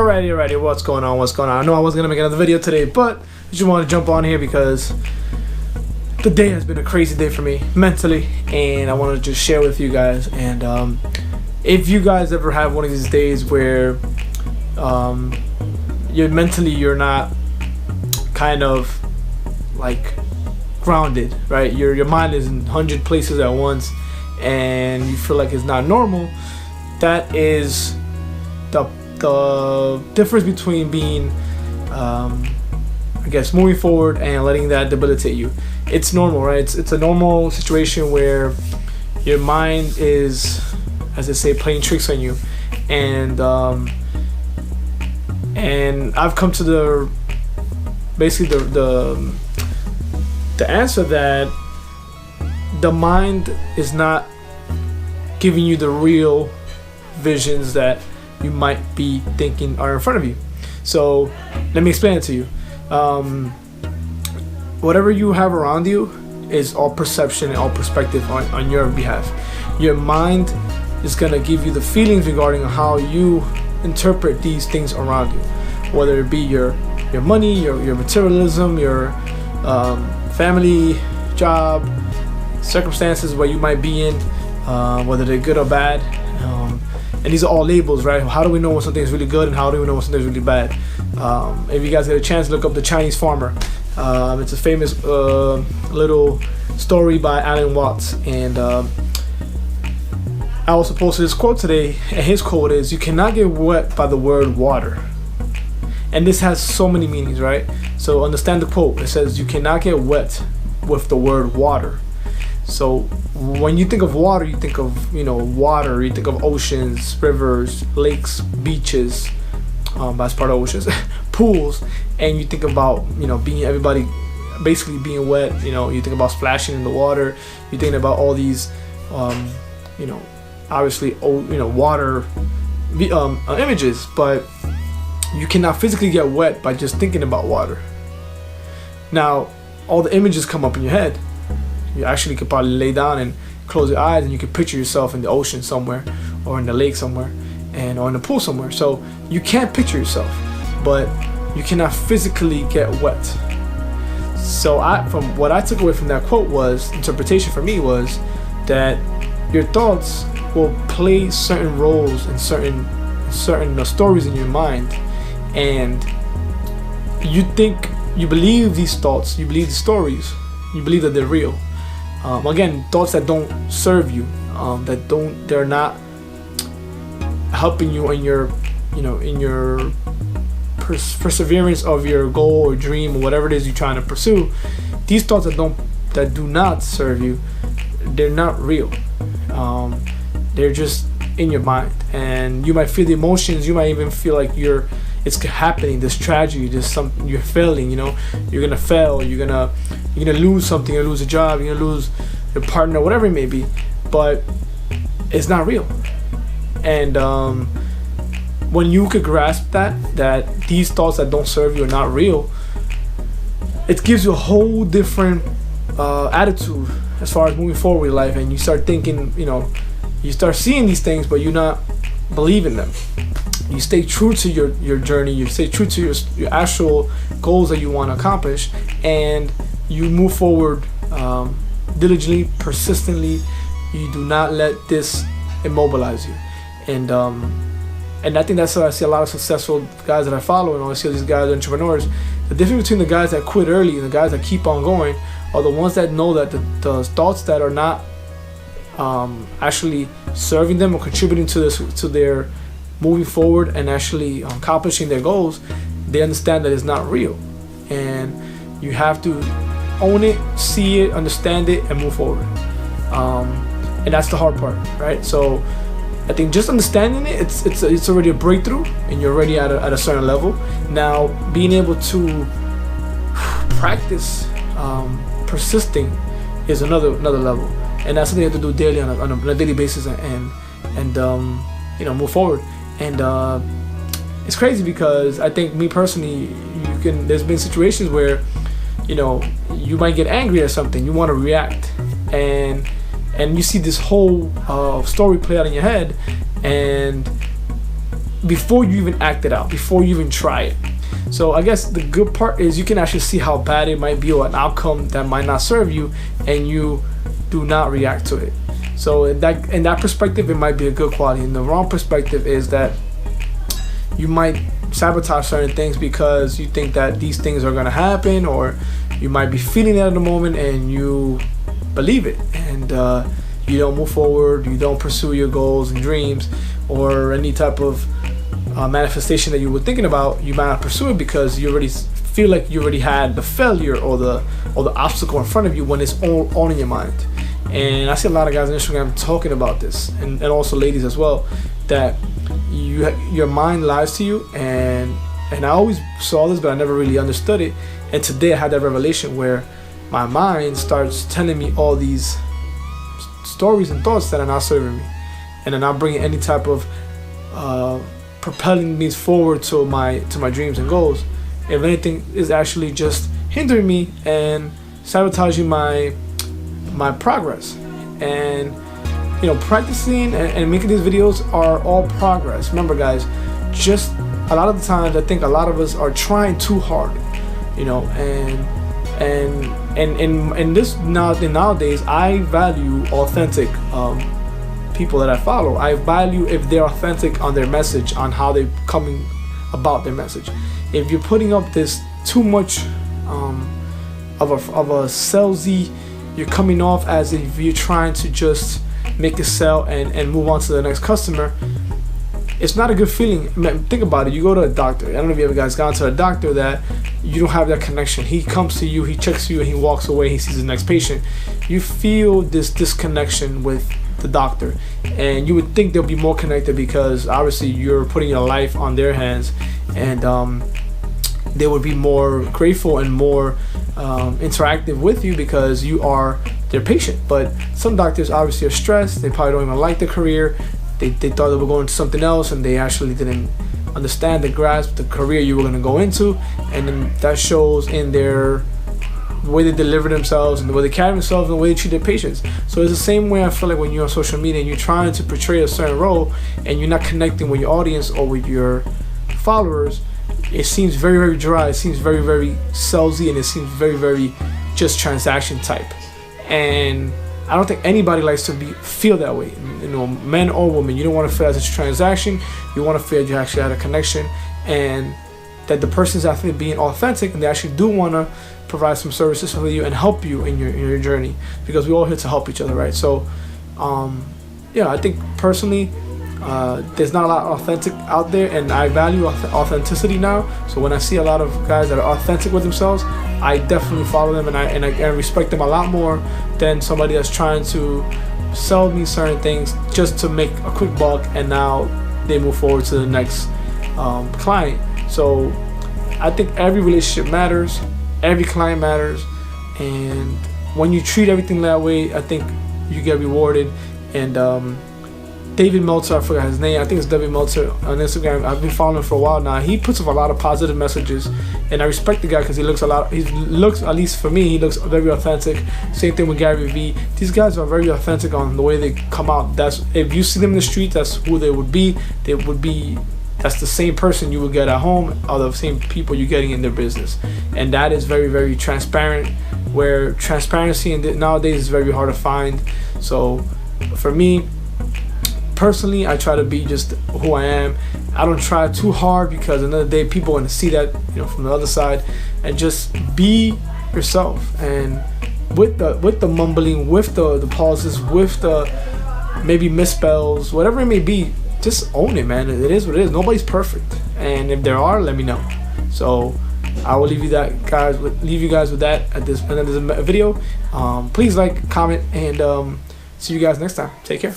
Alrighty, what's going on? I know I was gonna make another video today, but I just want to jump on here because the day has been a crazy day for me mentally, and I want to just share with you guys. And if you guys ever have one of these days where you're not kind of like grounded, right? Your mind is in 100 places at once, and you feel like it's not normal. That is the difference between being moving forward and letting that debilitate you. It's normal, right? It's a normal situation where your mind is, as they say, playing tricks on you. And I've come to the answer that the mind is not giving you the real visions that you might be thinking are in front of you. So let me explain it to you. Whatever you have around you is all perception and all perspective on your behalf. Your mind is gonna give you the feelings regarding how you interpret these things around you, whether it be your money, your materialism, your family, job, circumstances where you might be in, whether they're good or bad. And these are all labels, right? How do we know when something is really good and how do we know when something is really bad? If you guys get a chance, look up The Chinese Farmer. It's a famous little story by Alan Watts. And I also posted this quote today, and his quote is, "You cannot get wet by the word water." And this has so many meanings, right? So understand the quote. It says, "You cannot get wet with the word water." So when you think of water, you think of, water, you think of oceans, rivers, lakes, beaches, that's part of oceans, pools, and you think about, everybody basically being wet. You think about splashing in the water, you think about all these, obviously, water images, but you cannot physically get wet by just thinking about water. Now, all the images come up in your head. You actually could probably lay down and close your eyes and you could picture yourself in the ocean somewhere, or in the lake somewhere, or in the pool somewhere. So you can't picture yourself, but you cannot physically get wet. So from what I took away from that quote was, interpretation for me was that your thoughts will play certain roles in certain stories in your mind, and you believe these thoughts, you believe the stories, you believe that they're real. Again, thoughts that don't serve you, they're not helping you in your, in your perseverance of your goal or dream or whatever it is you're trying to pursue. These thoughts that do not serve you, they're not real. They're just in your mind, and you might feel the emotions. You might even feel like it's happening, this tragedy, something, you're failing, you're gonna fail, you're gonna lose something, you're gonna lose a job, you're gonna lose your partner, whatever it may be, but it's not real. And when you could grasp that these thoughts that don't serve you are not real, it gives you a whole different attitude as far as moving forward with life, and you start thinking, you start seeing these things, but you're not believing them. You stay true to your journey, you stay true to your actual goals that you want to accomplish, and you move forward diligently, persistently. You do not let this immobilize you. And I think that's why I see a lot of successful guys that I follow, and I see these guys, entrepreneurs. The difference between the guys that quit early and the guys that keep on going are the ones that know that the thoughts that are not actually serving them or contributing to their moving forward and actually accomplishing their goals, they understand that it's not real, and you have to own it, see it, understand it, and move forward. And that's the hard part, right? So I think just understanding it, it's already a breakthrough, and you're already at a certain level. Now, being able to practice persisting is another level, and that's something you have to do daily on a daily basis, and move forward. And it's crazy because I think, me personally, there's been situations where you might get angry at something, you want to react, and you see this whole story play out in your head, and before you even act it out, before you even try it. So I guess the good part is you can actually see how bad it might be, or an outcome that might not serve you, and you do not react to it. So in that perspective, it might be a good quality. And the wrong perspective is that you might sabotage certain things because you think that these things are going to happen, or you might be feeling that at the moment and you believe it, and you don't move forward, you don't pursue your goals and dreams, or any type of manifestation that you were thinking about. You might not pursue it because you already feel like you already had the failure or the obstacle in front of you, when it's all in your mind. And I see a lot of guys on Instagram talking about this, and also ladies as well, that your mind lies to you. And I always saw this, but I never really understood it. And today I had that revelation where my mind starts telling me all these stories and thoughts that are not serving me, and are not bringing any type of propelling me forward to my dreams and goals. If anything, is actually just hindering me and sabotaging my progress. And practicing and making these videos are all progress. Remember, guys, just a lot of the times I think a lot of us are trying too hard, and this nowadays I value authentic people that I follow. I value if they're authentic on their message, on how they're coming about their message. If you're putting up this too much of a salesy, you're coming off as if you're trying to just make a sell and move on to the next customer. It's not a good feeling. Think about it. You go to a doctor. I don't know if you ever guys gone to a doctor that you don't have that connection. He comes to you, he checks you, and he walks away. He sees the next patient. You feel this disconnection with the doctor, and you would think they'll be more connected because obviously you're putting your life on their hands, and they would be more grateful and more interactive with you because you are their patient. But some doctors obviously are stressed. They probably don't even like their career. They thought they were going to something else, and they actually didn't understand and grasp the career you were going to go into. And then that shows in their way they deliver themselves, and the way they carry themselves, and the way they treat their patients. So it's the same way I feel like when you're on social media and you're trying to portray a certain role and you're not connecting with your audience or with your followers, it seems very, very dry. It seems very, very salesy, and it seems very, very just transaction type. And I don't think anybody likes to feel that way. Men or women, you don't want to feel as a transaction. You want to feel you actually had a connection, and that the person's actually being authentic, and they actually do want to provide some services for you and help you in your journey, because we're all here to help each other, right? So I think personally there's not a lot of authentic out there, and I value authenticity now. So when I see a lot of guys that are authentic with themselves, I definitely follow them, and I respect them a lot more than somebody that's trying to sell me certain things just to make a quick buck, and now they move forward to the next client. So I think every relationship matters, every client matters, and when you treat everything that way, I think you get rewarded. And David Meltzer, I forgot his name, I think it's David Meltzer on Instagram. I've been following him for a while now. He puts up a lot of positive messages, and I respect the guy because he looks, at least for me, he looks very authentic. Same thing with Gary Vee. These guys are very authentic on the way they come out. That's, if you see them in the street, that's who they would be. That's the same person you would get at home, or the same people you're getting in their business. And that is very, very transparent, where transparency nowadays is very hard to find. So for me personally, I try to be just who I am. I don't try too hard, because another day people want to see that, from the other side. And just be yourself, and with the mumbling, with the pauses, with the maybe misspells, whatever it may be, just own it, man. It is what it is. Nobody's perfect, and if there are, let me know. So I will leave you guys with that at this end of this video. Please like, comment, and see you guys next time. Take care.